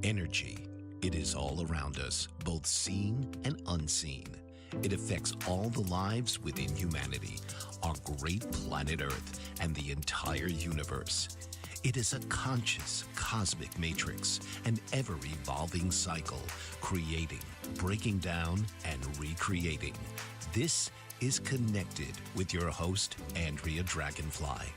Energy. It is all around us, both seen and unseen. It affects all the lives within humanity, our great planet Earth, and the entire universe. It is a conscious, cosmic matrix, an ever-evolving cycle, creating, breaking down, and recreating. This is Connected with your host, Andrea Dragonfly.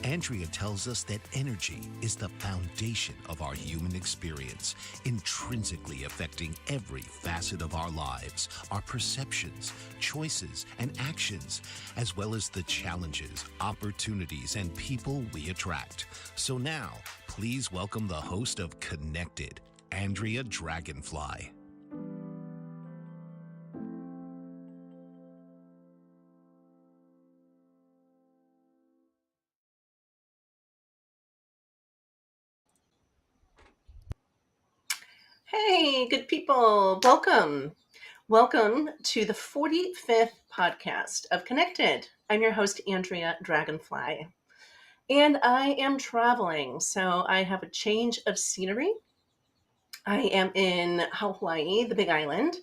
Andrea tells us that energy is the foundation of our human experience, intrinsically affecting every facet of our lives, our perceptions, choices, and actions, as well as the challenges, opportunities, and people we attract. So now, please welcome the host of Connected, Andrea Dragonfly. Hey, good people. Welcome. Welcome to the 45th podcast of Connected. I'm your host, Andrea Dragonfly, and I am traveling. So I have a change of scenery. I am in Hawaii, the Big Island.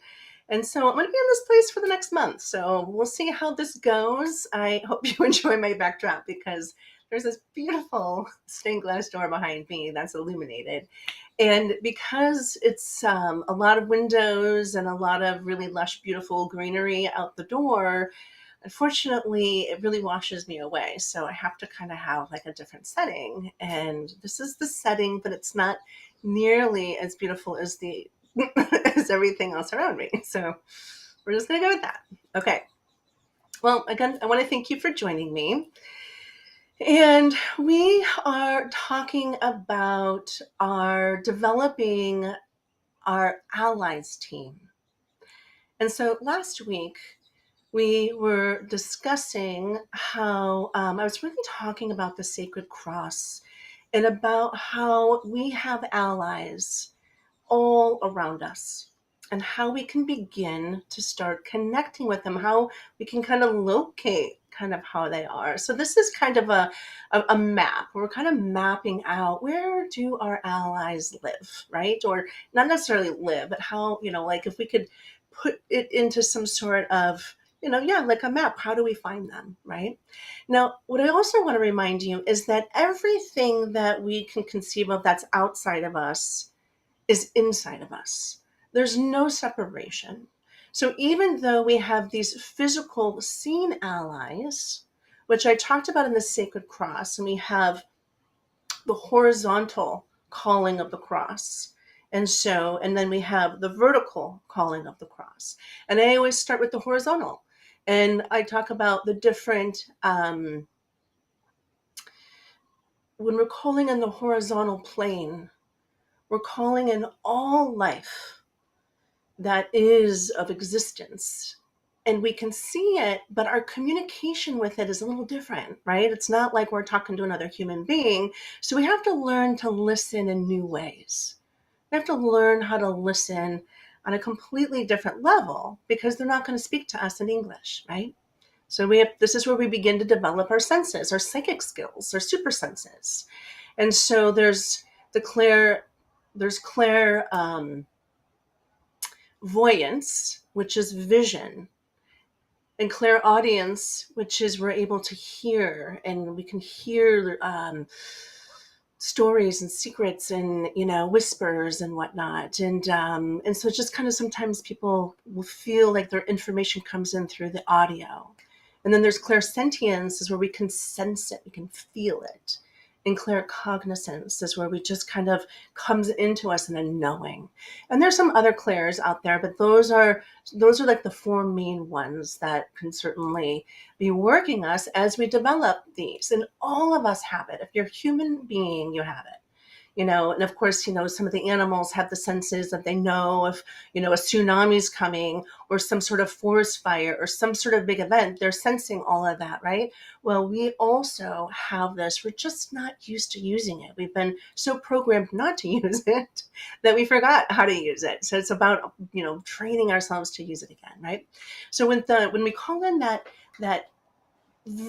And so I'm going to be in this place for the next month. So we'll see how this goes. I hope you enjoy my backdrop because there's this beautiful stained glass door behind me that's illuminated. And because it's a lot of windows and a lot of really lush, beautiful greenery out the door, unfortunately, it really washes me away. So I have to kind of have like a different setting. And this is the setting, but it's not nearly as beautiful as the as everything else around me. So we're just going to go with that. Okay. Well, again, I want to thank you for joining me. And we are talking about our developing our allies team. And so last week, we were discussing how I was really talking about the Sacred Cross and about how we have allies all around us and how we can begin to start connecting with them, how we can kind of locate kind of how they are. So this is kind of a map. We're kind of mapping out where do our allies live, right? Or not necessarily live, but how, like if we could put it into some sort of, like a map, how do we find them, right? Now, what I also want to remind you is that everything that we can conceive of that's outside of us is inside of us. There's no separation. So even though we have these physical seen allies, which I talked about in the Sacred Cross, and we have the horizontal calling of the cross. And then we have the vertical calling of the cross. And I always start with the horizontal. And I talk about the different, when we're calling in the horizontal plane, we're calling in all life that is of existence. And we can see it, but our communication with it is a little different, right? It's not like we're talking to another human being. So we have to learn to listen in new ways. We have to learn how to listen on a completely different level because they're not going to speak to us in English, right? So this is where we begin to develop our senses, our psychic skills, our super senses. And so there's clairvoyance, which is vision, and clairaudience, which is we're able to hear, and we can hear stories and secrets and whispers and whatnot, and so just kind of sometimes people will feel like their information comes in through the audio. And then there's clairsentience, is where we can sense it, we can feel it. And claircognizance is where we just kind of comes into us in a knowing. And there's some other clairs out there, but those are like the four main ones that can certainly be working us as we develop these. And all of us have it. If you're a human being, you have it. And of course, some of the animals have the senses that they know if, a tsunami's coming or some sort of forest fire or some sort of big event. They're sensing all of that, right? Well, we also have this. We're just not used to using it. We've been so programmed not to use it that we forgot how to use it. So it's about, training ourselves to use it again, right? So when we call in that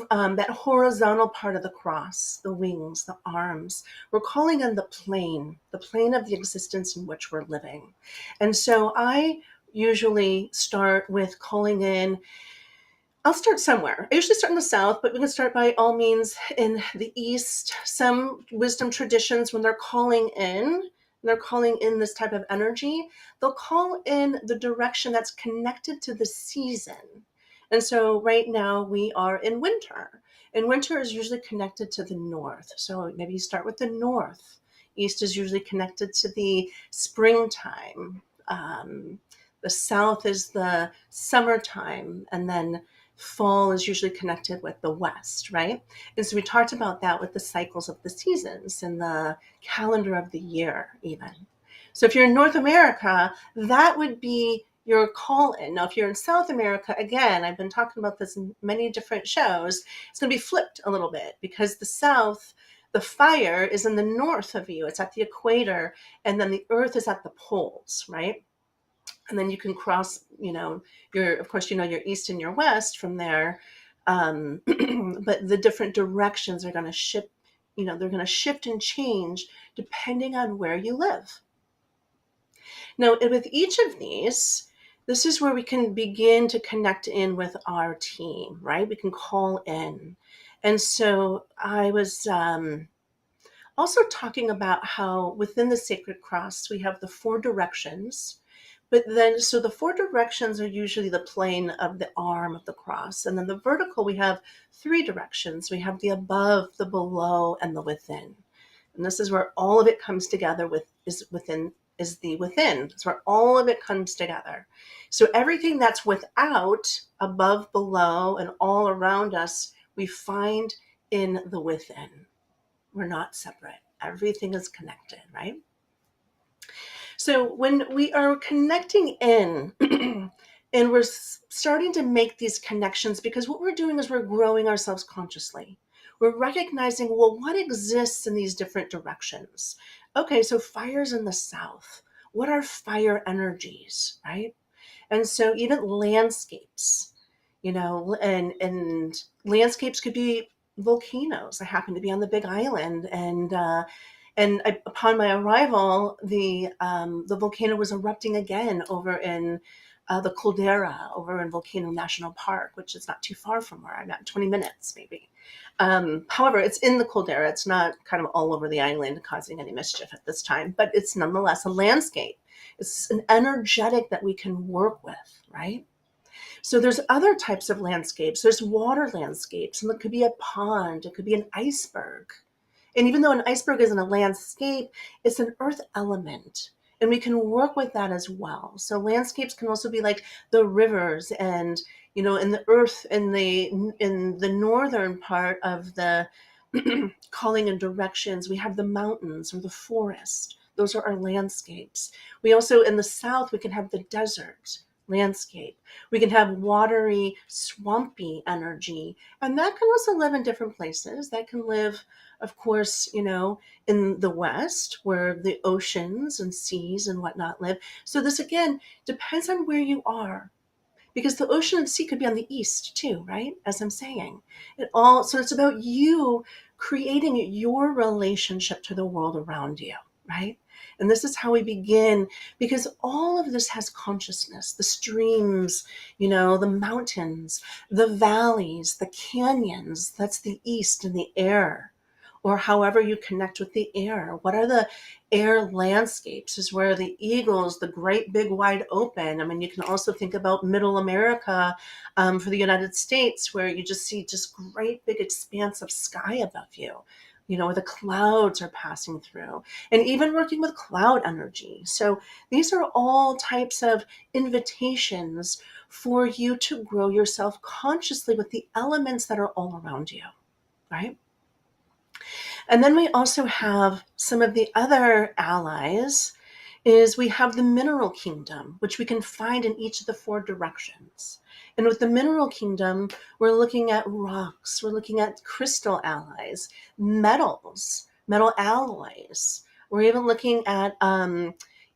that horizontal part of the cross, the wings, the arms. We're calling in the plane of the existence in which we're living. And so I usually start with calling in. I'll start somewhere. I usually start in the south, but we can start by all means in the east. Some wisdom traditions, when they're calling in this type of energy, they'll call in the direction that's connected to the season. And so right now we are in winter, and winter is usually connected to the north. So maybe you start with the north. East is usually connected to the springtime. The south is the summertime, and then fall is usually connected with the west, right? And so we talked about that with the cycles of the seasons and the calendar of the year, even. So if you're in North America, that would be your call in. Now, if you're in South America, again, I've been talking about this in many different shows, it's going to be flipped a little bit because the South, the fire is in the north of you, it's at the equator, and then the earth is at the poles, right? And then you can cross, of course, your east and your west from there. But the different directions are going to shift, they're going to shift and change depending on where you live. Now, with each of these, this is where we can begin to connect in with our team, right? We can call in. And so I was also talking about how within the Sacred Cross, we have the 4 directions. But then, so the 4 directions are usually the plane of the arm of the cross. And then the vertical, we have 3 directions. We have the above, the below, and the within. And this is where all of it comes together is the within. It's where all of it comes together. So everything that's without, above, below, and all around us, we find in the within. We're not separate. Everything is connected, right? So when we are connecting in and we're starting to make these connections, because what we're doing is we're growing ourselves consciously. We're recognizing, well, what exists in these different directions? Okay, so fire's in the south. What are fire energies, right? And so even landscapes, and landscapes could be volcanoes. I happen to be on the Big Island, and upon my arrival, the volcano was erupting again over in the Caldera, over in Volcano National Park, which is not too far from where I'm at, 20 minutes maybe. However, it's in the Caldera. It's not kind of all over the island causing any mischief at this time, but it's nonetheless a landscape. It's an energetic that we can work with, right? So there's other types of landscapes. There's water landscapes, and it could be a pond. It could be an iceberg. And even though an iceberg isn't a landscape, it's an earth element. And we can work with that as well. So landscapes can also be like the rivers and, in the earth, in the northern part of the calling and directions, we have the mountains or the forest. Those are our landscapes. We also, in the south, we can have the desert landscape. We can have watery, swampy energy. And that can also live in different places. That can live, of course, in the West, where the oceans and seas and whatnot live. So this, again, depends on where you are, because the ocean and sea could be on the east too, right? As I'm saying, so it's about you creating your relationship to the world around you, right? And this is how we begin, because all of this has consciousness. The streams, the mountains, the valleys, the canyons, that's the east, and the air, or however you connect with the air. What are the air landscapes? Is where the eagles, the great big wide open. I mean, you can also think about middle America for the United States, where you just see just great big expanse of sky above you, where the clouds are passing through, and even working with cloud energy. So these are all types of invitations for you to grow yourself consciously with the elements that are all around you, right? And then we also have some of the other allies. Is we have the mineral kingdom, which we can find in each of the 4 directions. And with the mineral kingdom, we're looking at rocks, we're looking at crystal allies, metals, metal alloys. We're even looking at,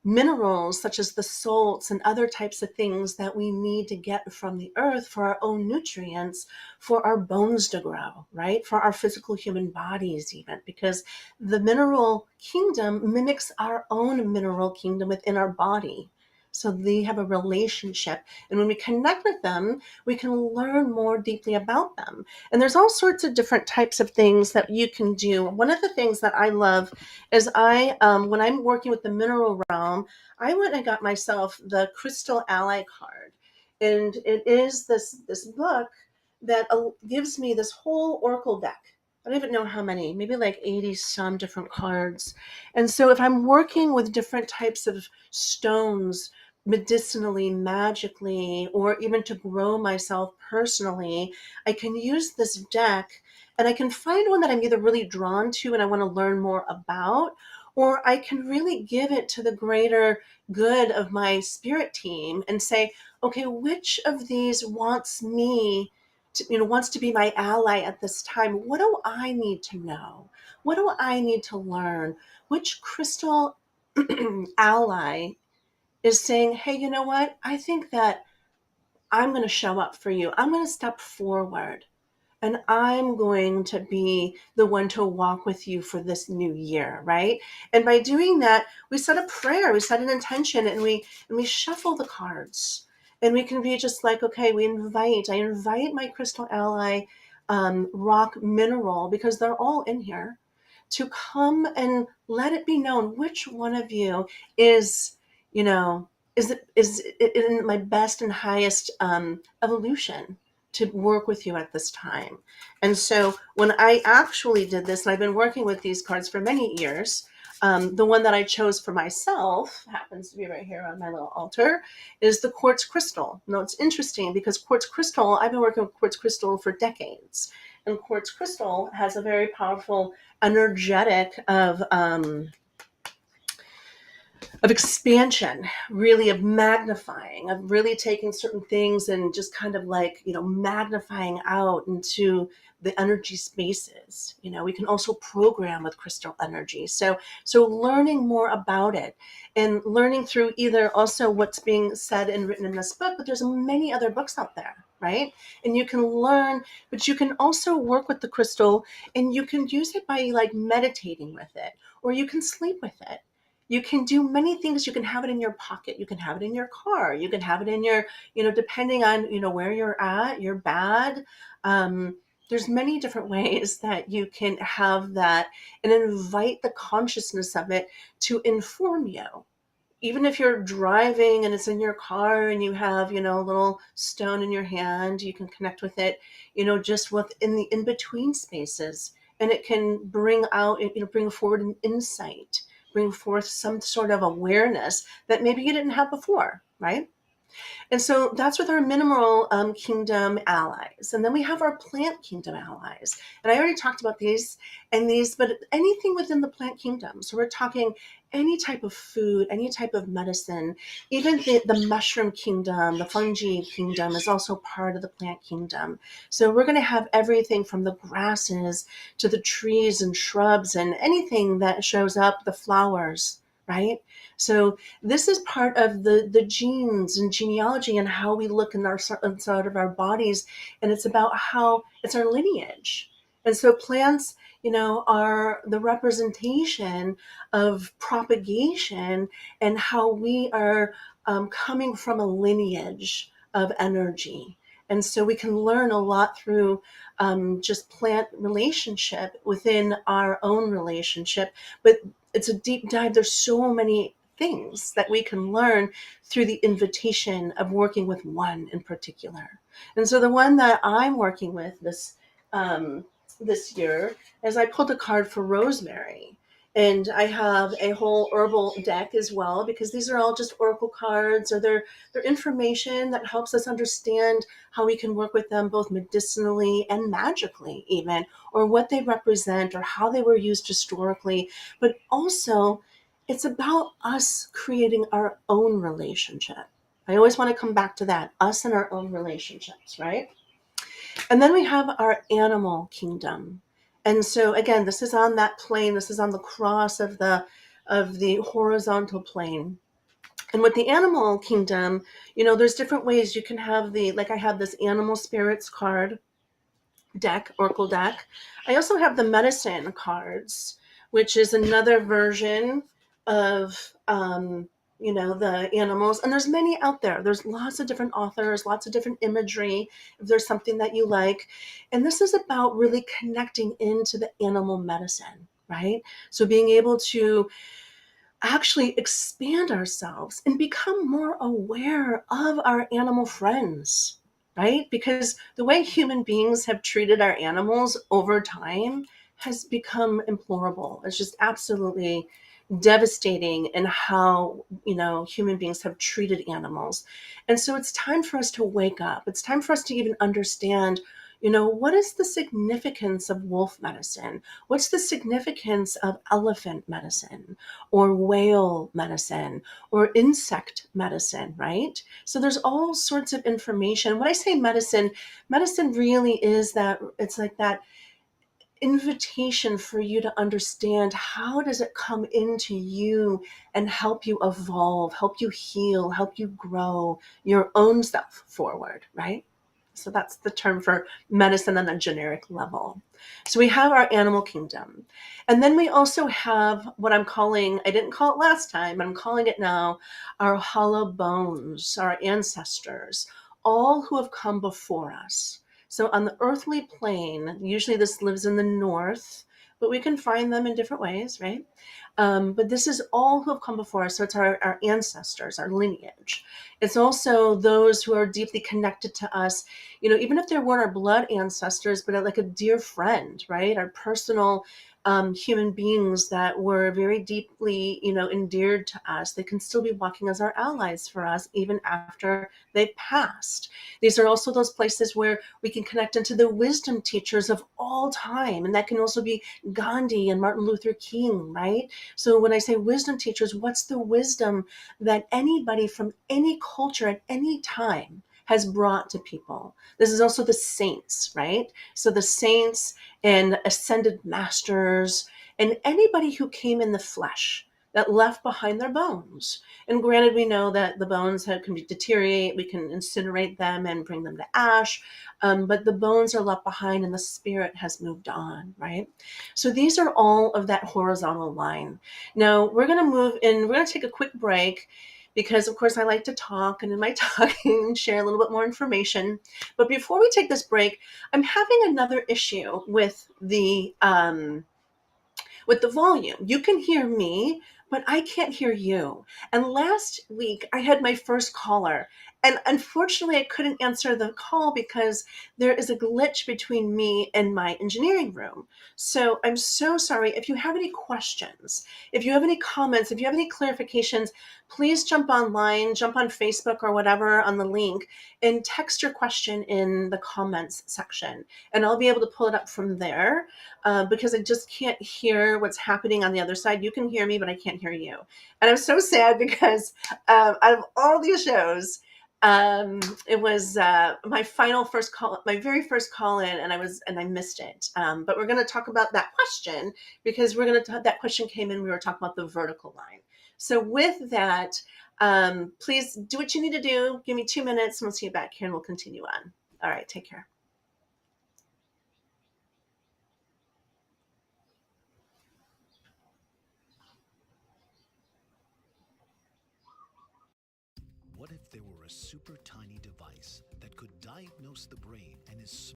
minerals such as the salts and other types of things that we need to get from the earth for our own nutrients, for our bones to grow, right? For our physical human bodies, even, because the mineral kingdom mimics our own mineral kingdom within our body. So they have a relationship. And when we connect with them, we can learn more deeply about them. And there's all sorts of different types of things that you can do. One of the things that I love is when I'm working with the mineral realm, I went and got myself the Crystal Ally card. And it is this book that gives me this whole oracle deck. I don't even know how many, maybe like 80 some different cards. And so if I'm working with different types of stones, medicinally, magically, or even to grow myself personally, I can use this deck and I can find one that I'm either really drawn to and I want to learn more about, or I can really give it to the greater good of my spirit team and say, okay, which of these wants to be my ally at this time? What do I need to know? What do I need to learn? Which crystal ally is saying, hey, you know what? I think that I'm going to show up for you. I'm going to step forward and I'm going to be the one to walk with you for this new year, right? And by doing that, we set a prayer, we set an intention, and we shuffle the cards. And we can be just like, okay, I invite my crystal ally rock mineral, because they're all in here, to come and let it be known which one of you is, you know, is it in my best and highest evolution to work with you at this time. And so when I actually did this, and I've been working with these cards for many years, the one that I chose for myself happens to be right here on my little altar, is the quartz crystal. Now it's interesting because quartz crystal, I've been working with quartz crystal for decades. And quartz crystal has a very powerful energetic of expansion, really, of magnifying, of really taking certain things and just kind of like, magnifying out into the energy spaces. We can also program with crystal energy. So learning more about it and learning through either also what's being said and written in this book, but there's many other books out there, right? And you can learn, but you can also work with the crystal and you can use it by like meditating with it, or you can sleep with it. You can do many things. You can have it in your pocket. You can have it in your car. You can have it in your, depending on, where you're at, your bag. There's many different ways that you can have that and invite the consciousness of it to inform you. Even if you're driving and it's in your car and you have, a little stone in your hand, you can connect with it, just within the in-between spaces. And it can bring out, bring forward an insight, bring forth some sort of awareness that maybe you didn't have before, right? And so that's with our mineral kingdom allies. And then we have our plant kingdom allies. And I already talked about these, but anything within the plant kingdom. So we're talking any type of food, any type of medicine, even the mushroom kingdom, the fungi kingdom is also part of the plant kingdom. So we're going to have everything from the grasses to the trees and shrubs and anything that shows up, the flowers, right? So this is part of the genes and genealogy and how we look inside of our bodies. And it's about how it's our lineage. And so plants, are the representation of propagation and how we are coming from a lineage of energy. And so we can learn a lot through just plant relationship within our own relationship. But it's a deep dive. There's so many things that we can learn through the invitation of working with one in particular. And so the one that I'm working with this year is I pulled a card for rosemary. And I have a whole herbal deck as well, because these are all just oracle cards, or they're information that helps us understand how we can work with them both medicinally and magically even, or what they represent or how they were used historically. But also it's about us creating our own relationship. I always want to come back to that, us and our own relationships, right? And then we have our animal kingdom. And so again, this is on that plane, this is on the cross of the horizontal plane. And with the animal kingdom, there's different ways you can have like I have this animal spirits card deck, oracle deck. I also have the medicine cards, which is another version of the animals. And there's many out there. There's lots of different authors, lots of different imagery, if there's something that you like. And this is about really connecting into the animal medicine, right? So being able to actually expand ourselves and become more aware of our animal friends, right? Because the way human beings have treated our animals over time has become implorable. It's just absolutely devastating in how, human beings have treated animals. And so it's time for us to wake up. It's time for us to even understand, what is the significance of wolf medicine? What's the significance of elephant medicine or whale medicine or insect medicine, right? So there's all sorts of information. When I say medicine, medicine really is that it's like that invitation for you to understand how does it come into you and help you evolve, help you heal, help you grow your own self forward, right? So that's the term for medicine on a generic level. So we have our animal kingdom. And then we also have what I'm calling, I didn't call it last time, but I'm calling it now, our hollow bones, our ancestors, all who have come before us. So on the earthly plane, usually this lives in the north, but we can find them in different ways, right? But this is all who have come before us. So it's our ancestors, our lineage. It's also those who are deeply connected to us, even if they weren't our blood ancestors, but like a dear friend, right? Our personal human beings that were very deeply, endeared to us. They can still be walking as our allies for us, even after they've passed. These are also those places where we can connect into the wisdom teachers of all time. And that can also be Gandhi and Martin Luther King, right? So when I say wisdom teachers, what's the wisdom that anybody from any culture at any time has brought to people? This is also the saints, right? So the saints and ascended masters and anybody who came in the flesh that left behind their bones. And granted, we know that the bones can deteriorate. We can incinerate them and bring them to ash. But the bones are left behind and the spirit has moved on, right? So these are all of that horizontal line. Now we're going to move in. We're going to take a quick break because, of course, I like to talk, and in my talking, share a little bit more information. But before we take this break, I'm having another issue with the volume. You can hear me, but I can't hear you. And last week I had my first caller, and unfortunately I couldn't answer the call because there is a glitch between me and my engineering room. So I'm so sorry. If you have any questions, if you have any comments, if you have any clarifications, please jump online, jump on Facebook or whatever on the link and text your question in the comments section. And I'll be able to pull it up from there because I just can't hear what's happening on the other side. You can hear me, but I can't hear you. And I'm so sad because out of all these shows, it was my very first call in, and I missed it. But we're going to talk about that question because that question came in. We were talking about the vertical line. So with that, please do what you need to do. Give me 2 minutes, and we'll see you back here, and we'll continue on. All right, take care. What if there were a super tiny device that could diagnose the brain and is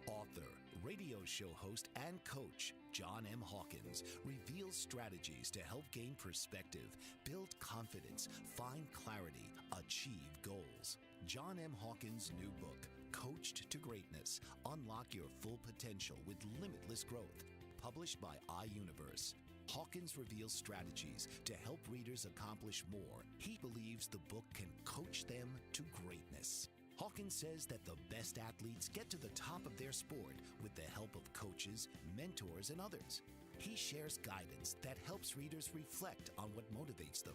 author, radio show host, and coach John M. Hawkins reveals strategies to help gain perspective, build confidence, find clarity, achieve goals. John M. Hawkins' new book, Coached to Greatness, Unlock Your Full Potential with Limitless Growth, published by iUniverse. Hawkins reveals strategies to help readers accomplish more. He believes the book can coach them to greatness. Hawkins says that the best athletes get to the top of their sport with the help of coaches, mentors, and others. He shares guidance that helps readers reflect on what motivates them,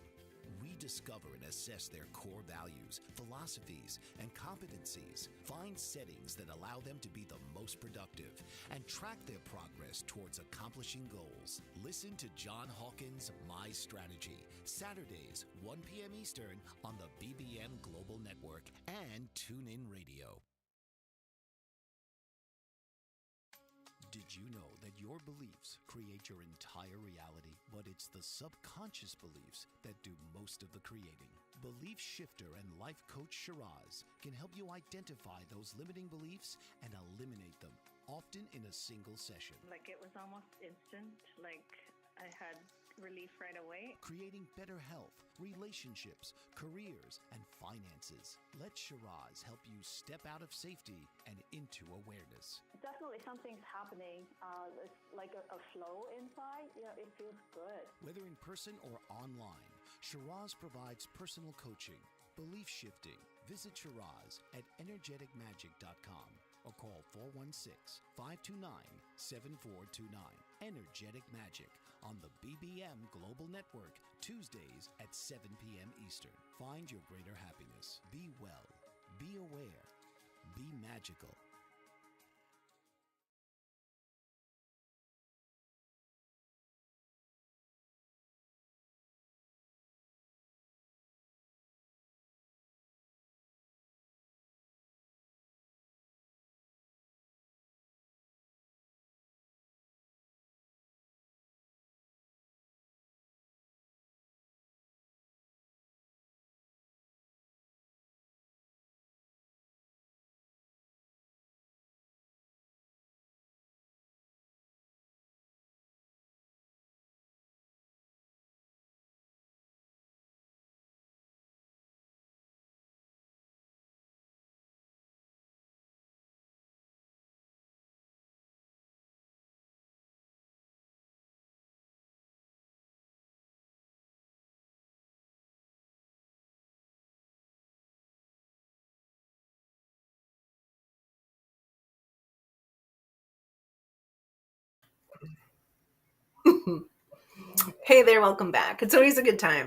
we discover and assess their core values, philosophies, and competencies, find settings that allow them to be the most productive, and track their progress towards accomplishing goals. Listen to John Hawkins' My Strategy, Saturdays, 1 p.m. Eastern on the BBM Global Network and TuneIn Radio. Did you know that your beliefs create your entire reality, but it's the subconscious beliefs that do most of the creating? Belief shifter and life coach Shiraz can help you identify those limiting beliefs and eliminate them, often in a single session. Like it was almost instant, like I had relief right away. Creating better health, relationships, careers, and finances. Let Shiraz help you step out of safety and into awareness. Definitely something's happening. It's like a flow inside. It feels good. Whether in person or online, Shiraz provides personal coaching, belief shifting. Visit Shiraz at energeticmagic.com or call 416-529-7429. Energetic Magic on the BBM Global Network, Tuesdays at 7 p.m. Eastern. Find your greater happiness. Be well. Be aware. Be magical. Hey there, welcome back. It's always a good time.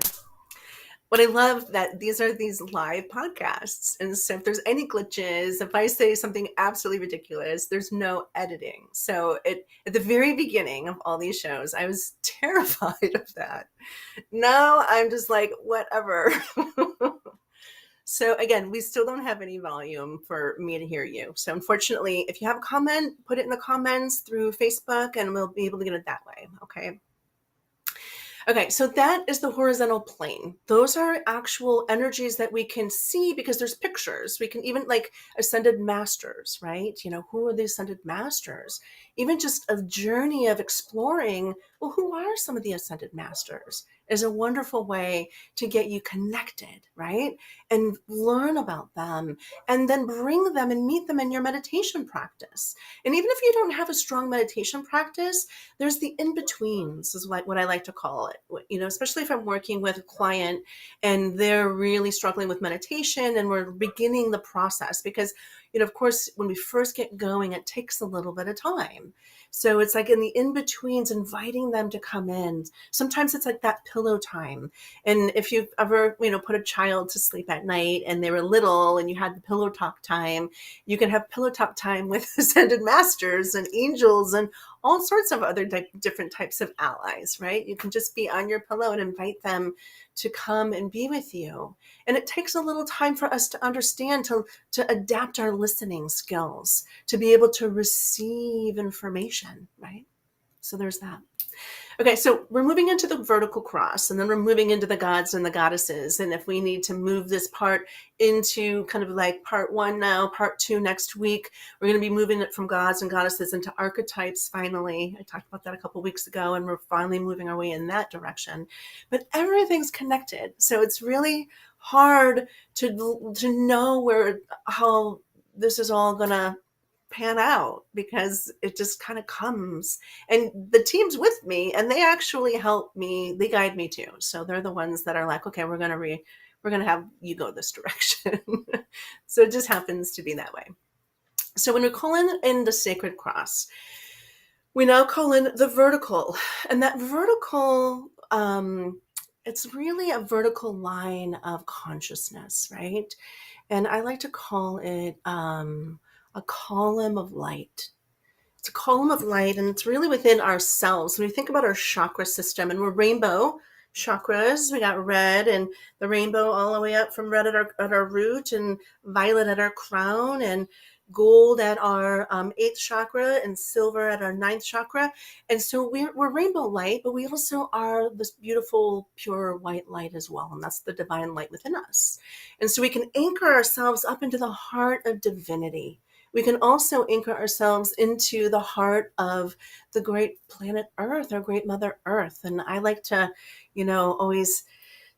What I love that these are these live podcasts. And so if there's any glitches, if I say something absolutely ridiculous, there's no editing. So at the very beginning of all these shows, I was terrified of that. Now I'm just like, whatever. So again, we still don't have any volume for me to hear you. So unfortunately, if you have a comment, put it in the comments through Facebook and we'll be able to get it that way. Okay. Okay, so that is the horizontal plane. Those are actual energies that we can see because there's pictures. We can even like ascended masters, right? Who are the ascended masters? Even just a journey of exploring, well, who are some of the ascended masters is a wonderful way to get you connected, right? And learn about them and then bring them and meet them in your meditation practice. And even if you don't have a strong meditation practice, there's the in-betweens is what I like to call it. Especially if I'm working with a client and they're really struggling with meditation and we're beginning the process because, of course, when we first get going, it takes a little bit of time. So it's like in the in-betweens, inviting them to come in. Sometimes it's like that pillow time. And if you've ever, put a child to sleep at night and they were little and you had the pillow talk time, you can have pillow talk time with ascended masters and angels and all sorts of other different types of allies, right? You can just be on your pillow and invite them to come and be with you. And it takes a little time for us to understand, to adapt our listening skills, to be able to receive information, right? So there's that. Okay, so we're moving into the vertical cross, and then we're moving into the gods and the goddesses. And if we need to move this part into kind of like part one now, part two next week, we're going to be moving it from gods and goddesses into archetypes finally. I talked about that a couple of weeks ago, and we're finally moving our way in that direction. But everything's connected. So it's really hard to know how this is all going to pan out because it just kind of comes, and the team's with me and they actually help me, they guide me too. So they're the ones that are like, okay, we're going to have you go this direction. So it just happens to be that way. So when we call in the sacred cross, we now call in the vertical, and that vertical It's really a vertical line of consciousness, right? And I like to call it a column of light. It's a column of light, and it's really within ourselves. When we think about our chakra system, and we're rainbow chakras, we got red and the rainbow all the way up from red at our root, and violet at our crown, and gold at our eighth chakra, and silver at our ninth chakra. And so we're rainbow light, but we also are this beautiful, pure white light as well. And that's the divine light within us. And so we can anchor ourselves up into the heart of divinity. We can also anchor ourselves into the heart of the great planet Earth, our great Mother Earth. And I like to, always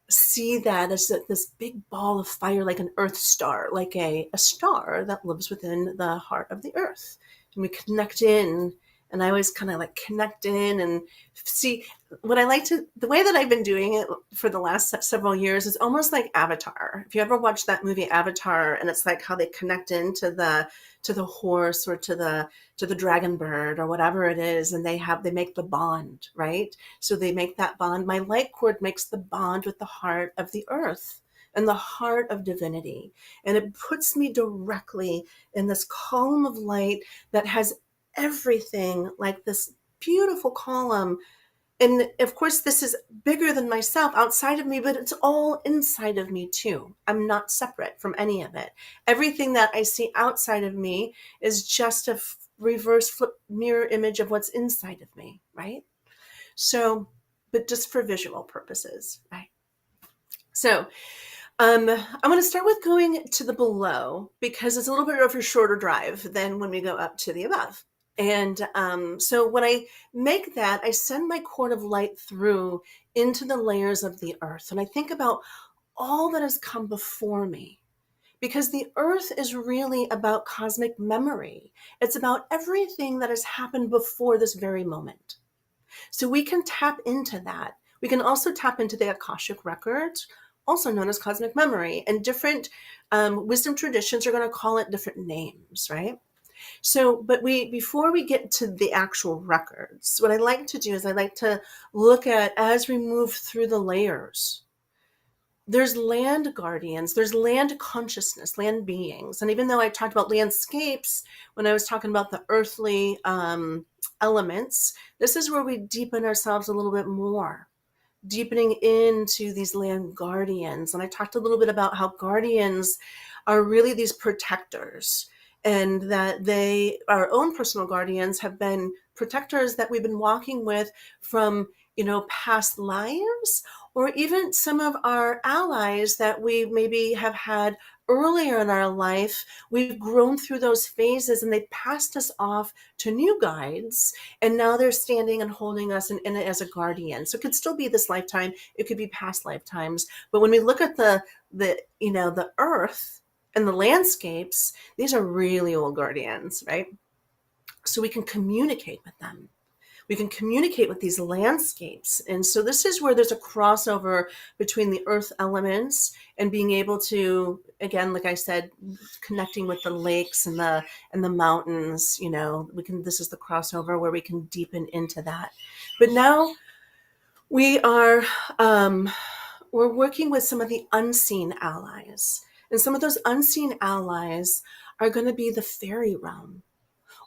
see that as this big ball of fire, like an earth star, like a star that lives within the heart of the earth. And we connect in, and I always kind of like connect in and see what I like to, the way that I've been doing it for the last several years is almost like Avatar. If you ever watched that movie Avatar, and it's like how they connect into the horse or to the dragon bird or whatever it is, and they make the bond, right? So they make that bond. My light cord makes the bond with the heart of the earth and the heart of divinity. And it puts me directly in this column of light that has everything, like this beautiful column. And of course, this is bigger than myself, outside of me, but it's all inside of me too. I'm not separate from any of it. Everything that I see outside of me is just a reverse flip mirror image of what's inside of me, right? So, but just for visual purposes, right? So I'm going to start with going to the below, because it's a little bit of a shorter drive than when we go up to the above. And so when I make that, I send my cord of light through into the layers of the earth. And I think about all that has come before me, because the earth is really about cosmic memory. It's about everything that has happened before this very moment. So we can tap into that. We can also tap into the Akashic records, also known as cosmic memory. And different wisdom traditions are going to call it different names, right? So, but before we get to the actual records, what I like to do is I like to look at, as we move through the layers, there's land guardians, there's land consciousness, land beings. And even though I talked about landscapes when I was talking about the earthly elements, this is where we deepen ourselves a little bit more, deepening into these land guardians. And I talked a little bit about how guardians are really these protectors, and that our own personal guardians have been protectors that we've been walking with from, past lives, or even some of our allies that we maybe have had earlier in our life. We've grown through those phases, and they passed us off to new guides, and now they're standing and holding us in as a guardian. So it could still be this lifetime, it could be past lifetimes. But when we look at the earth and the landscapes, these are really old guardians, right? So we can communicate with them. We can communicate with these landscapes. And so this is where there's a crossover between the earth elements and being able to, again, like I said, connecting with the lakes and the mountains. This is the crossover where we can deepen into that. But now we are we're working with some of the unseen allies. And some of those unseen allies are going to be the fairy realm,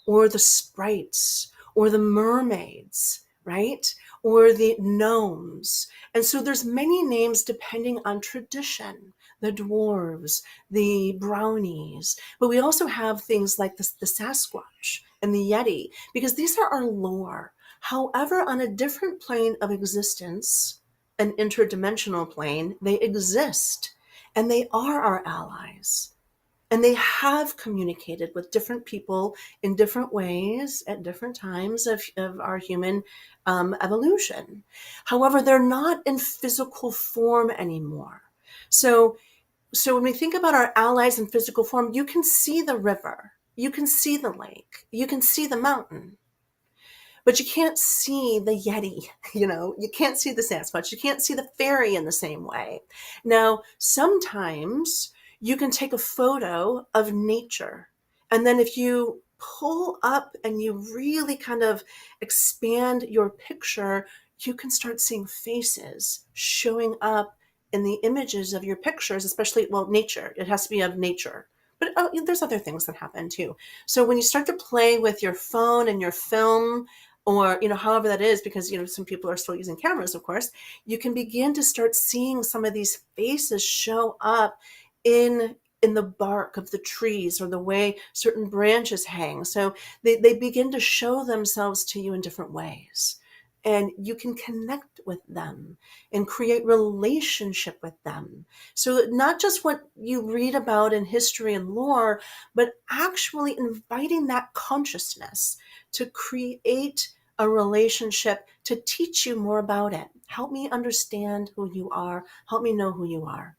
or the sprites, or the mermaids, right? Or the gnomes. And so there's many names depending on tradition. The dwarves, the brownies. But we also have things like the Sasquatch and the Yeti, because these are our lore. However, on a different plane of existence, an interdimensional plane, they exist, and they are our allies. And they have communicated with different people in different ways at different times of our human evolution. However, they're not in physical form anymore. So when we think about our allies in physical form, you can see the river, you can see the lake, you can see the mountain, but you can't see the Yeti, you can't see the Sasquatch, you can't see the fairy in the same way. Now, sometimes you can take a photo of nature, and then if you pull up and you really kind of expand your picture, you can start seeing faces showing up in the images of your pictures, especially, well, nature. It has to be of nature. But there's other things that happen too. So when you start to play with your phone and your film, or, however that is, because, some people are still using cameras, of course, you can begin to start seeing some of these faces show up in the bark of the trees or the way certain branches hang. So they begin to show themselves to you in different ways. And you can connect with them and create relationship with them. So not just what you read about in history and lore, but actually inviting that consciousness to create a relationship, to teach you more about it. Help me understand who you are. Help me know who you are.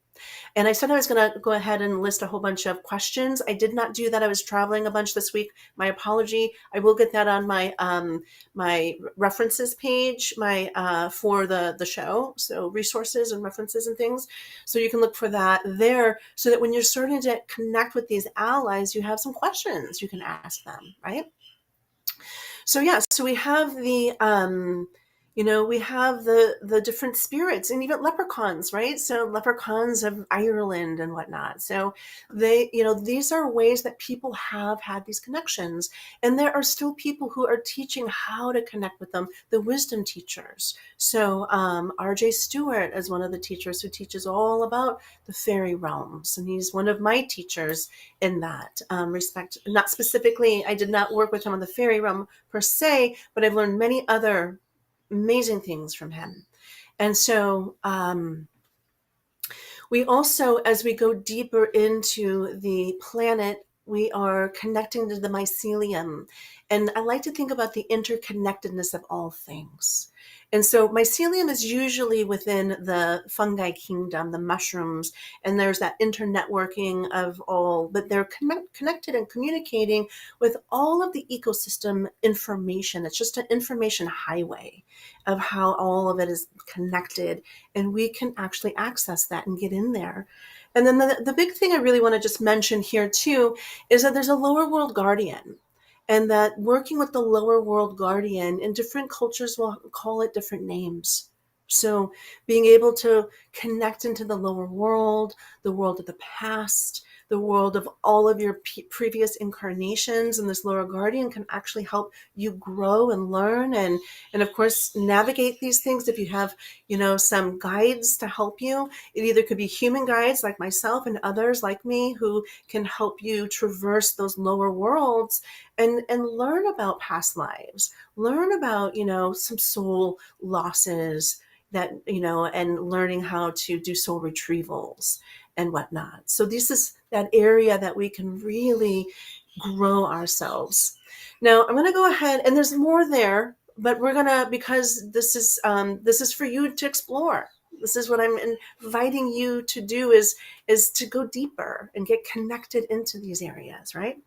And I said I was going to go ahead and list a whole bunch of questions. I did not do that. I was traveling a bunch this week. My apology. I will get that on my references page, for the show. So resources and references and things. So you can look for that there, so that when you're starting to connect with these allies, you have some questions you can ask them, right? So yeah, so we have we have the different spirits and even leprechauns, right? So leprechauns of Ireland and whatnot. So these are ways that people have had these connections, and there are still people who are teaching how to connect with them. The wisdom teachers. So R.J. Stewart is one of the teachers who teaches all about the fairy realms, and he's one of my teachers in that respect. Not specifically, I did not work with him on the fairy realm per se, but I've learned many other amazing things from him. And so we also, as we go deeper into the planet, we are connecting to the mycelium. And I like to think about the interconnectedness of all things. And so mycelium is usually within the fungi kingdom, the mushrooms, and there's that internetworking of all, but they're connected and communicating with all of the ecosystem information. It's just an information highway of how all of it is connected, and we can actually access that and get in there. And then the big thing I really want to just mention here too is that there's a lower world guardian. And that working with the lower world guardian, in different cultures will call it different names. So being able to connect into the lower world, the world of the past, the world of all of your previous incarnations, and this lower guardian can actually help you grow and learn and of course navigate these things. If you have some guides to help you, it either could be human guides like myself and others like me who can help you traverse those lower worlds and learn about past lives, learn about some soul losses, that and learning how to do soul retrievals and whatnot. So this is that area that we can really grow ourselves. Now I'm going to go ahead, and there's more there, but we're going to, because this is for you to explore. This is what I'm inviting you to do, is to go deeper and get connected into these areas, right?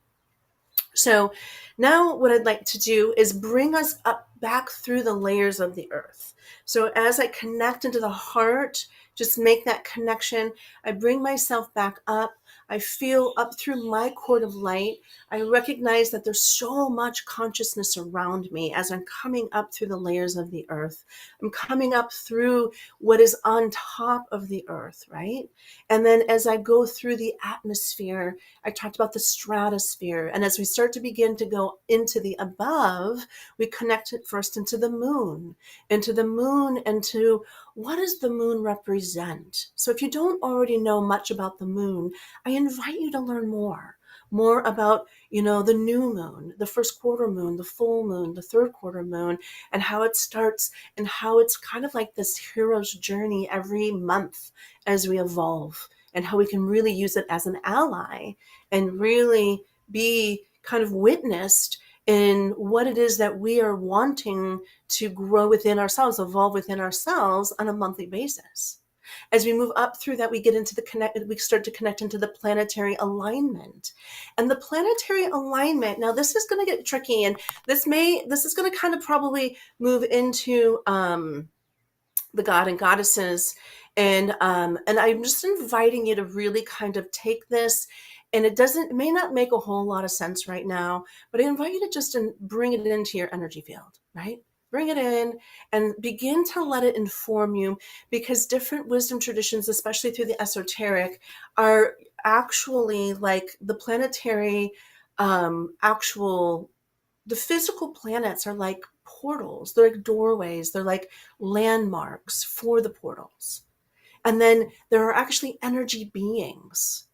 So now what I'd like to do is bring us up back through the layers of the earth. So as I connect into the heart, just make that connection. I bring myself back up. I feel up through my cord of light. I recognize that there's so much consciousness around me as I'm coming up through the layers of the earth. I'm coming up through what is on top of the earth, right? And then as I go through the atmosphere, I talked about the stratosphere. And as we start to begin to go into the above, we connect it first into the moon, and to what does the moon represent? So if you don't already know much about the moon, I invite you to learn more about, the new moon, the first quarter moon, the full moon, the third quarter moon, and how it starts, and how it's kind of like this hero's journey every month as we evolve, and how we can really use it as an ally and really be kind of witnessed in what it is that we are wanting to grow within ourselves, evolve within ourselves on a monthly basis. As we move up through that, we get into we start to connect into the planetary alignment. And the planetary alignment, now this is going to get tricky, and this is going to kind of probably move into the god and goddesses. And I'm just inviting you to really kind of take this And it may not make a whole lot of sense right now, but I invite you to just bring it into your energy field, right? Bring it in and begin to let it inform you, because different wisdom traditions, especially through the esoteric, are actually like the planetary, the physical planets are like portals. They're like doorways. They're like landmarks for the portals. And then there are actually energy beings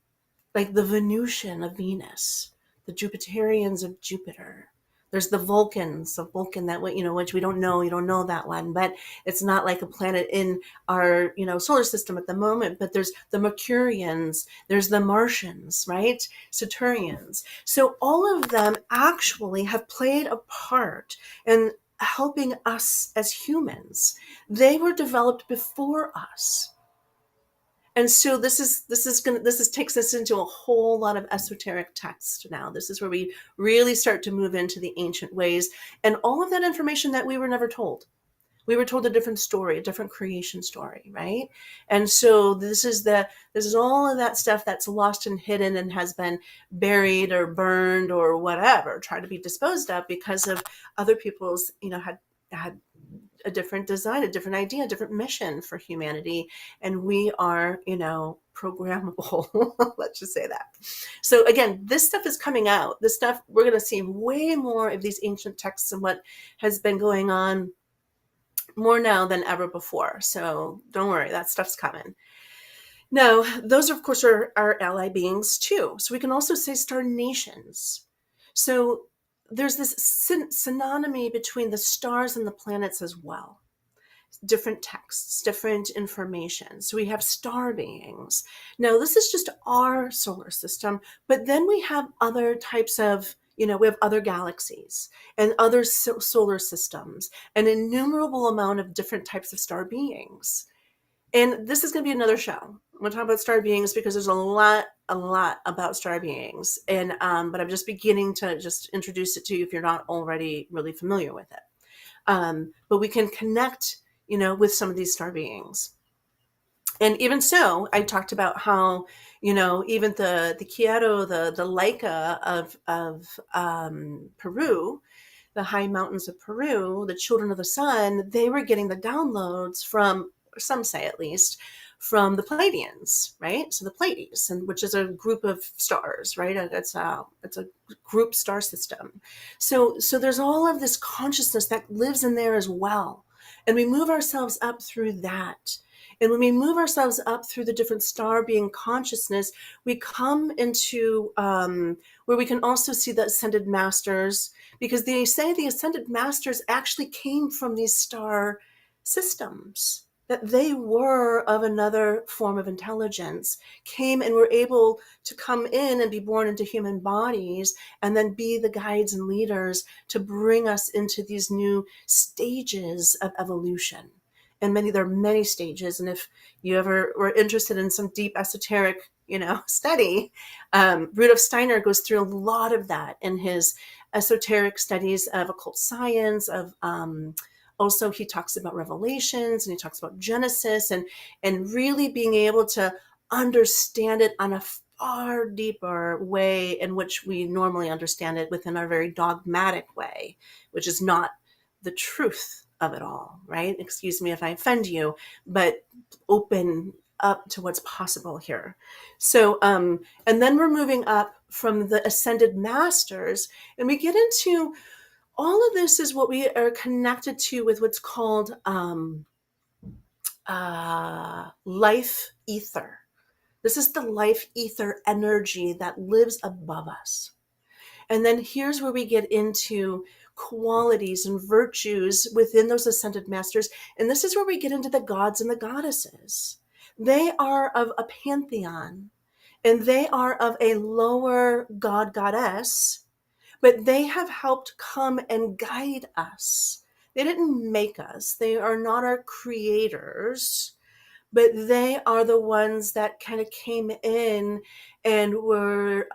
like the Venusian of Venus, the Jupiterians of Jupiter. There's the Vulcans of Vulcan, that which we don't know. You don't know that one, but it's not like a planet in our solar system at the moment. But there's the Mercurians, there's the Martians, right? Saturnians. So all of them actually have played a part in helping us as humans. They were developed before us. And so this takes us into a whole lot of esoteric text now. This is where we really start to move into the ancient ways and all of that information that we were never told. We were told a different story, a different creation story, right? And so this is all of that stuff that's lost and hidden and has been buried or burned or whatever, tried to be disposed of because of other people's, had a different design, a different idea, a different mission for humanity. And we are, programmable. Let's just say that. So again, this stuff is coming out. This stuff, we're going to see way more of these ancient texts and what has been going on more now than ever before. So don't worry, that stuff's coming. Now, those, of course, are our ally beings too. So we can also say star nations. So there's this synonymy between the stars and the planets as well. Different texts, different information. So we have star beings. Now, this is just our solar system, but then we have other types of, we have other galaxies and other solar systems, an innumerable amount of different types of star beings. And this is going to be another show. I'm going to talk about star beings because there's a lot about star beings. And but I'm just beginning to just introduce it to you if you're not already really familiar with it. But we can connect, with some of these star beings. And even so, I talked about how, even the Quero, the Laika of Peru, the high mountains of Peru, the children of the sun, they were getting the downloads from, some say at least, from the Pleiadians, right? So the Pleiades, which is a group of stars, right? It's a group star system. So there's all of this consciousness that lives in there as well. And we move ourselves up through that. And when we move ourselves up through the different star being consciousness, we come into where we can also see the ascended masters, because they say the ascended masters actually came from these star systems, that they were of another form of intelligence, came and were able to come in and be born into human bodies and then be the guides and leaders to bring us into these new stages of evolution. And there are many stages. And if you ever were interested in some deep esoteric, study, Rudolf Steiner goes through a lot of that in his esoteric studies of occult science, of also, he talks about Revelations and he talks about Genesis and really being able to understand it on a far deeper way in which we normally understand it within our very dogmatic way, which is not the truth of it all, right? Excuse me if I offend you, but open up to what's possible here. So, and then we're moving up from the ascended masters and we get into all of this is what we are connected to with what's called life ether. This is the life ether energy that lives above us. And then here's where we get into qualities and virtues within those ascended masters. And this is where we get into the gods and the goddesses. They are of a pantheon, and they are of a lower god, goddess, but they have helped come and guide us. They didn't make us. They are not our creators, but they are the ones that kind of came in and were,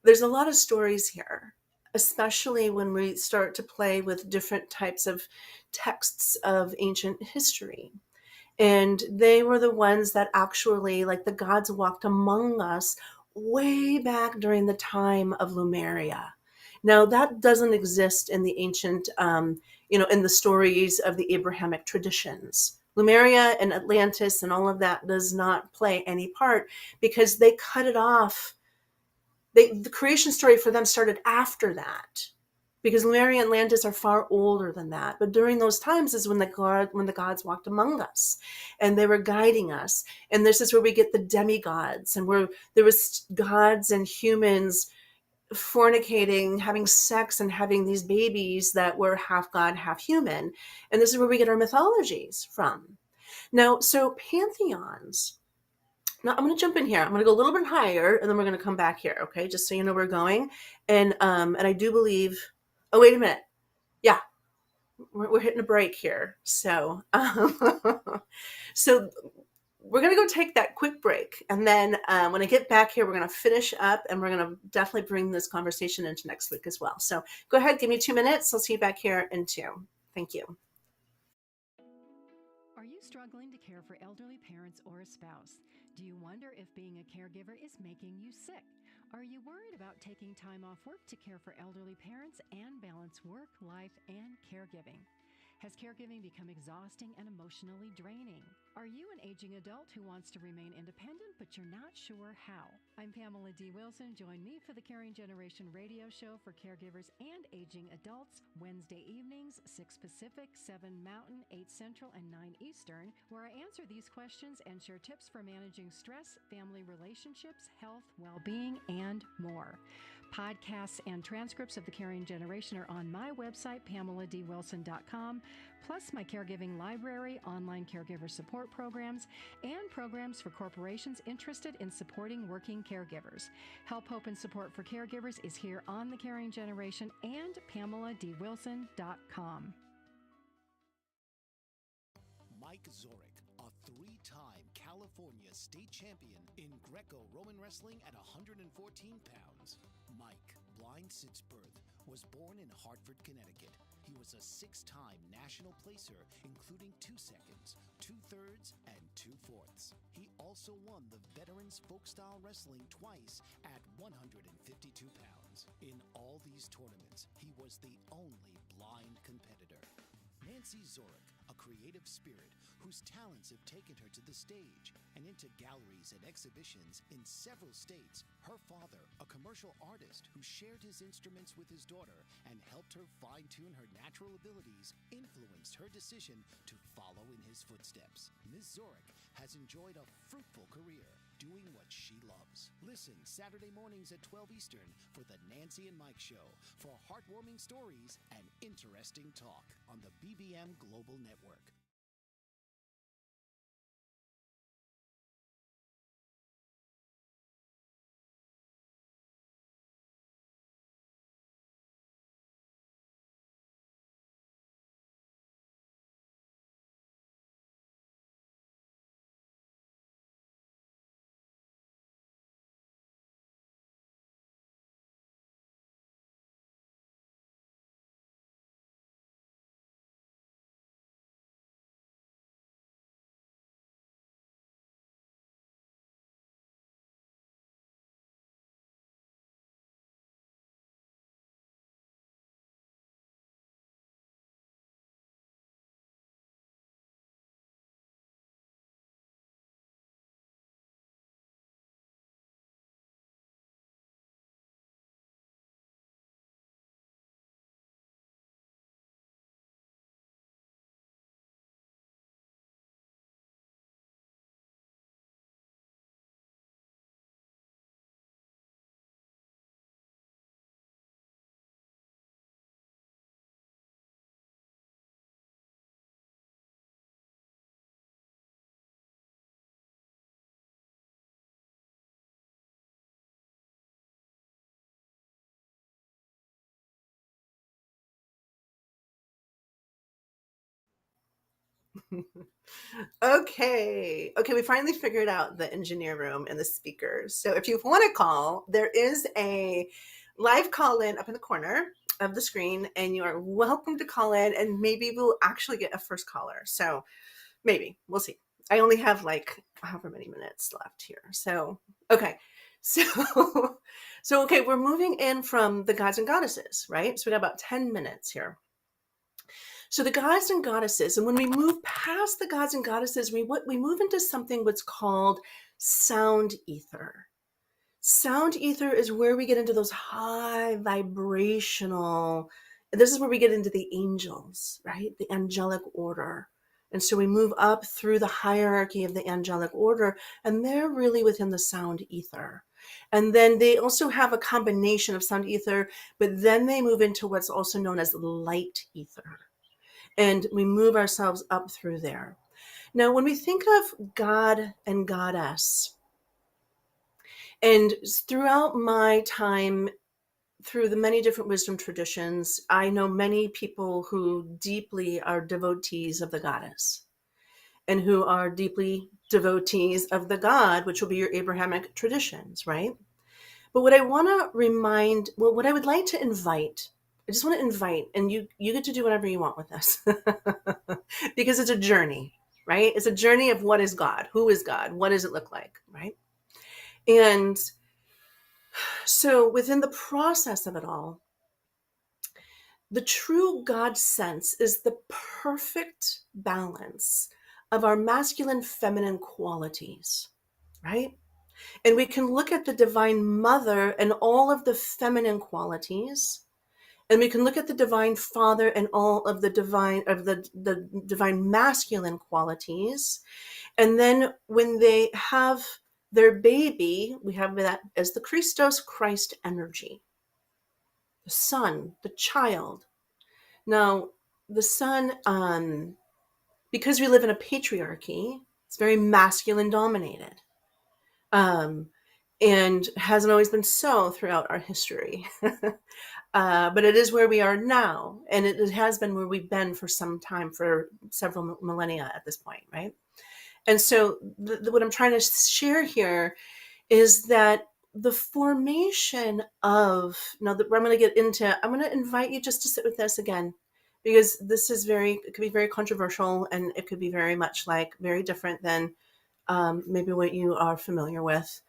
there's a lot of stories here, especially when we start to play with different types of texts of ancient history. And they were the ones that actually, like the gods walked among us way back during the time of Lemuria. Now, that doesn't exist in the ancient, in the stories of the Abrahamic traditions. Lemuria and Atlantis and all of that does not play any part because they cut it off. The creation story for them started after that, because Lemuria and Atlantis are far older than that. But during those times is when the gods walked among us, and they were guiding us. And this is where we get the demigods, and where there was gods and humans fornicating, having sex, and having these babies that were half god, half human. And this is where we get our mythologies from. Now, so pantheons. Now I'm going to jump in here. I'm going to go a little bit higher, and then we're going to come back here. Okay, just so you know where we're going. And I do believe. Oh, wait a minute. Yeah, we're hitting a break here. So so we're going to go take that quick break, and then when I get back here, we're going to finish up, and we're going to definitely bring this conversation into next week as well. So go ahead, give me 2 minutes. I'll see you back here in 2. Thank you. Are you struggling to care for elderly parents or a spouse? Do you wonder if being a caregiver is making you sick? Are you worried about taking time off work to care for elderly parents and balance work, life, and caregiving? Has caregiving become exhausting and emotionally draining? Are you an aging adult who wants to remain independent, but you're not sure how? I'm Pamela D. Wilson. Join me for the Caring Generation radio show for caregivers and aging adults, Wednesday evenings, 6 Pacific, 7 Mountain, 8 Central, and 9 Eastern, where I answer these questions and share tips for managing stress, family relationships, health, well-being, and more. Podcasts and transcripts of the Caring Generation are on my website, PamelaDWilson.com, plus my caregiving library, online caregiver support programs, and programs for corporations interested in supporting working caregivers. Help, hope, and support for caregivers is here on the Caring Generation and PamelaDWilson.com. Mike Zorek, a 3-time California state champion in Greco-Roman wrestling at 114 pounds. Mike, blind since birth, was born in Hartford, Connecticut. He was a 6-time national placer, including 2 seconds, 2/3, and 2/4. He also won the Veterans Folk-Style Wrestling twice at 152 pounds. In all these tournaments, he was the only blind competitor. Nancy Zorek, a creative spirit whose talents have taken her to the stage and into galleries and exhibitions in several states. Her father, a commercial artist who shared his instruments with his daughter and helped her fine-tune her natural abilities, influenced her decision to follow in his footsteps. Ms. Zorek has enjoyed a fruitful career doing what she loves. Listen Saturday mornings at 12 Eastern for the Nancy and Mike Show for heartwarming stories and interesting talk on the BBM Global Network. Okay, we finally figured out the engineer room and the speakers. So if you want to call, there is a live call in up in the corner of the screen, and you are welcome to call in, and maybe we'll actually get a first caller. So maybe we'll see. I only have like however many minutes left here. So okay, So, so okay, we're moving in from the gods and goddesses, right? So we got about 10 minutes here. So the gods and goddesses, and when we move past the gods and goddesses, we move into something what's called sound ether. Sound ether is where we get into those high vibrational, this is where we get into the angels, right? The angelic order. And so we move up through the hierarchy of the angelic order, and they're really within the sound ether. And then they also have a combination of sound ether, but then they move into what's also known as light ether. And we move ourselves up through there. Now, when we think of God and Goddess, and throughout my time through the many different wisdom traditions, I know many people who deeply are devotees of the goddess and who are deeply devotees of the God, which will be your Abrahamic traditions, right? But what I want to remind, well, what I would like to invite, I just want to invite, and you get to do whatever you want with this because it's a journey, right? It's a journey of what is God? Who is God? What does it look like, right? And so within the process of it all, the true God sense is the perfect balance of our masculine, feminine qualities, right? And we can look at the divine mother and all of the feminine qualities, and we can look at the divine father and all of the divine masculine qualities. And then when they have their baby, we have that as the Christos, Christ energy, the son, the child. Now, the son, because we live in a patriarchy, it's very masculine dominated. And hasn't always been so throughout our history. But it is where we are now. And it has been where we've been for some time, for several millennia at this point, right? And so what I'm trying to share here is that the formation of, now that I'm going to get into, I'm going to invite you just to sit with this again, because this is it could be very controversial, and it could be very much like very different than maybe what you are familiar with.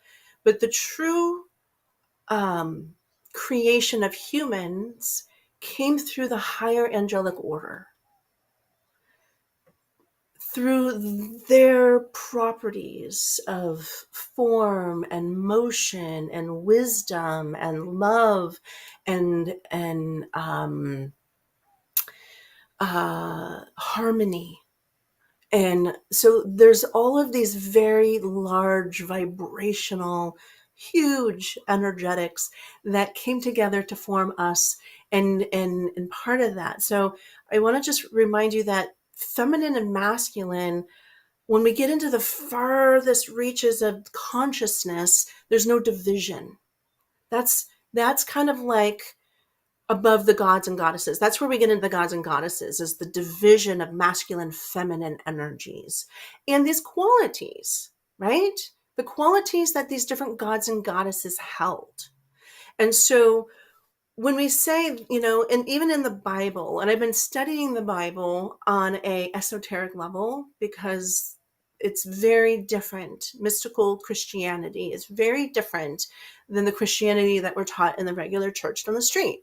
But the true creation of humans came through the higher angelic order, through their properties of form and motion and wisdom and love and harmony. And so there's all of these very large vibrational, huge energetics that came together to form us, and part of that. So I want to just remind you that feminine and masculine, when we get into the farthest reaches of consciousness, there's no division. That's kind of like above the gods and goddesses. That's where we get into the gods and goddesses, is the division of masculine, feminine energies and these qualities, right? The qualities that these different gods and goddesses held. And so when we say, and even in the Bible, and I've been studying the Bible on a esoteric level because it's very different. Mystical Christianity is very different than the Christianity that we're taught in the regular church on the street.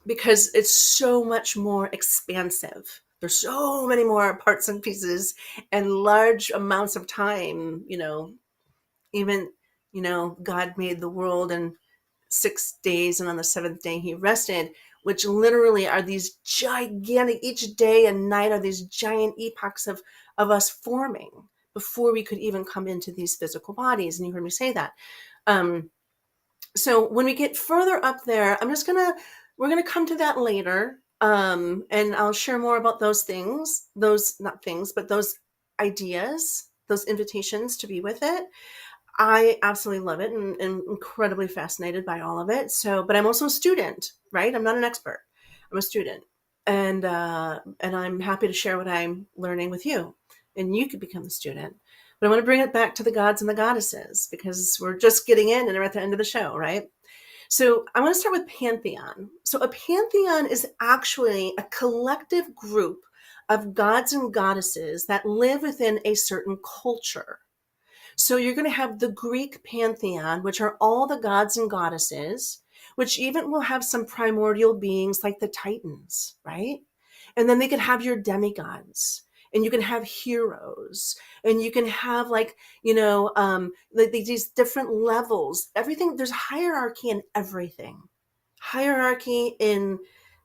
Because it's so much more expansive. There's so many more parts and pieces and large amounts of time, even, God made the world in 6 days, and on the seventh day he rested, which literally are these gigantic, each day and night are these giant epochs of us forming before we could even come into these physical bodies. And you heard me say that. So when we get further up there, we're going to come to that later. And I'll share more about those ideas, those invitations to be with it. I absolutely love it and incredibly fascinated by all of it. So, but I'm also a student, right? I'm not an expert. I'm a student, and I'm happy to share what I'm learning with you, and you could become a student. But I want to bring it back to the gods and the goddesses, because we're just getting in and we're at the end of the show, right? So I want to start with pantheon. So a pantheon is actually a collective group of gods and goddesses that live within a certain culture. So you're going to have the Greek pantheon, which are all the gods and goddesses, which even will have some primordial beings like the Titans, right? And then they can have your demigods, and you can have heroes, and you can have like, these different levels. Everything, there's hierarchy in everything. Hierarchy in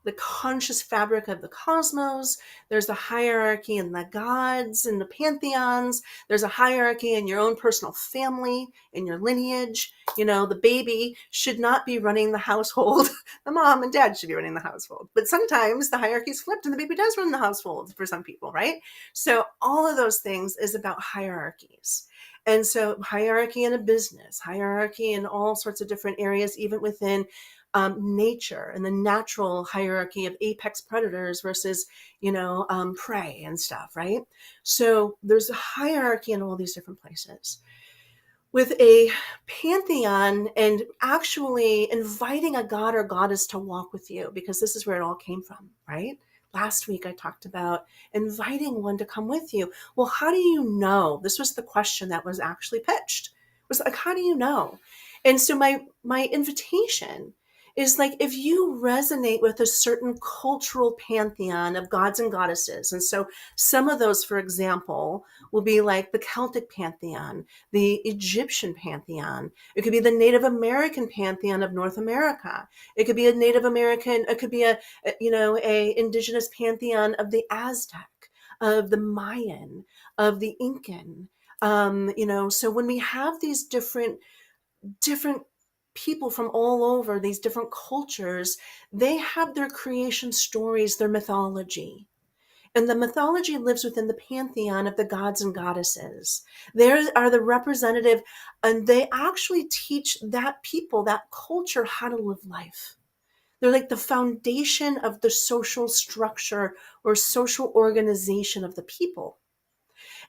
the conscious fabric of the cosmos. There's a hierarchy in the gods and the pantheons. There's a hierarchy in your own personal family, in your lineage. The baby should not be running the household. The mom and dad should be running the household. But sometimes the hierarchy is flipped and the baby does run the household for some people, right? So all of those things is about hierarchies. And so hierarchy in a business, hierarchy in all sorts of different areas, even within nature and the natural hierarchy of apex predators versus, prey and stuff, right? So there's a hierarchy in all these different places. With a pantheon and actually inviting a god or goddess to walk with you, because this is where it all came from, right? Last week I talked about inviting one to come with you. Well, how do you know? This was the question that was actually pitched. It was like, how do you know? And so my invitation is like, if you resonate with a certain cultural pantheon of gods and goddesses, and so some of those, for example, will be like the Celtic pantheon, the Egyptian pantheon. It could be the Native American pantheon of North America. It could be a Native American, it could be a indigenous pantheon of the Aztec, of the Mayan, of the Incan. So when we have these different people from all over, these different cultures, they have their creation stories, their mythology. And the mythology lives within the pantheon of the gods and goddesses. They are the representative, and they actually teach that people, that culture, how to live life. They're like the foundation of the social structure or social organization of the people.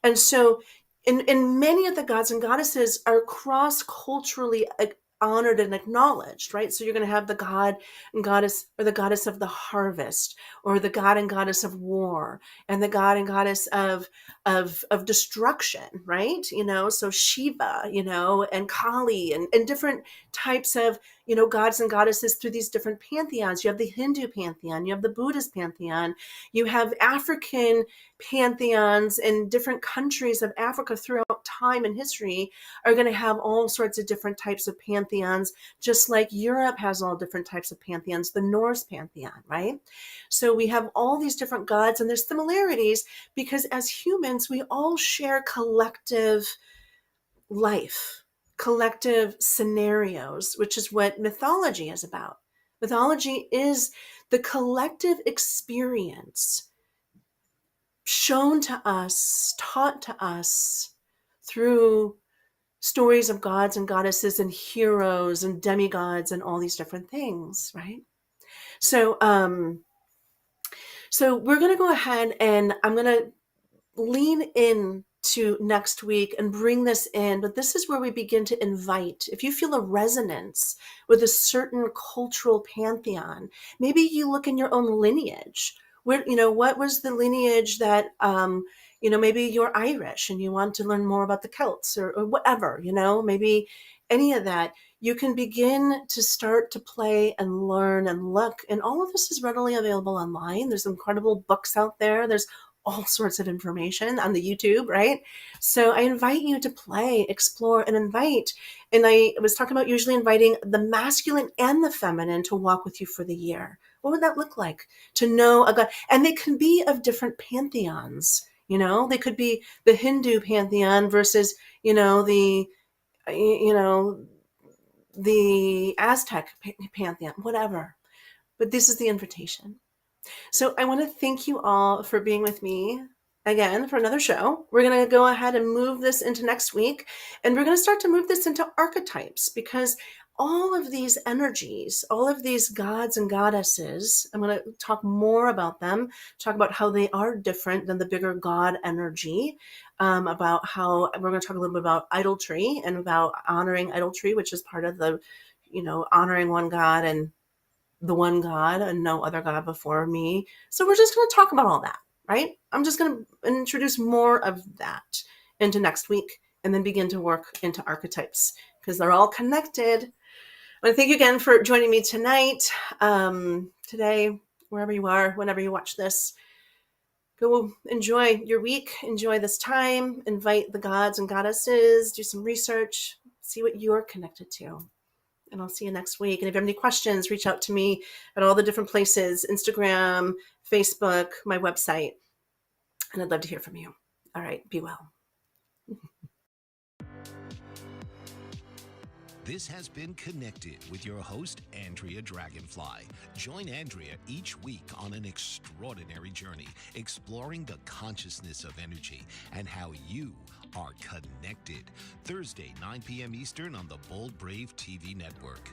And so in many of the gods and goddesses are cross-culturally honored and acknowledged, right? So you're going to have the god and goddess, or the goddess of the harvest, or the god and goddess of war, and the god and goddess of destruction, right? So Shiva, and Kali, and different types of, gods and goddesses through these different pantheons. You have the Hindu pantheon, you have the Buddhist pantheon, you have African pantheons in different countries of Africa throughout time and history are going to have all sorts of different types of pantheons, just like Europe has all different types of pantheons, the Norse pantheon, right? So we have all these different gods, and there's similarities because as humans, we all share collective life, collective scenarios, which is what mythology is about. Mythology is the collective experience shown to us, taught to us through stories of gods and goddesses and heroes and demigods and all these different things, right? So we're going to go ahead, and I'm going to lean in to next week and bring this in, but this is where we begin to invite. If you feel a resonance with a certain cultural pantheon, maybe you look in your own lineage. Where, what was the lineage that, maybe you're Irish and you want to learn more about the Celts or whatever, maybe any of that. You can begin to start to play and learn and look, and all of this is readily available online. There's incredible books out there. There's all sorts of information on the YouTube, right? So I invite you to play, explore, and invite. And I was talking about usually inviting the masculine and the feminine to walk with you for the year. What would that look like? To know a god, and they can be of different pantheons. They could be the Hindu pantheon versus, the Aztec pantheon, whatever. But this is the invitation. So I want to thank you all for being with me again for another show. We're going to go ahead and move this into next week, and we're going to start to move this into archetypes, because all of these energies, all of these gods and goddesses, I'm going to talk more about them, talk about how they are different than the bigger god energy, about how we're going to talk a little bit about idolatry and about honoring idolatry, which is part of the, honoring one god and the one God and no other God before me. So we're just going to talk about all that, right? I'm just going to introduce more of that into next week and then begin to work into archetypes because they're all connected. I want to thank you again for joining me tonight, today, wherever you are, whenever you watch this. Go enjoy your week, enjoy this time, invite the gods and goddesses, do some research, see what you're connected to. And I'll see you next week. And if you have any questions, reach out to me at all the different places, Instagram, Facebook, my website. And I'd love to hear from you. All right, be well. This has been Connected with your host, Andrea Dragonfly. Join Andrea each week on an extraordinary journey, exploring the consciousness of energy and how you are connected. Thursday, 9 p.m. Eastern on the Bold Brave TV network.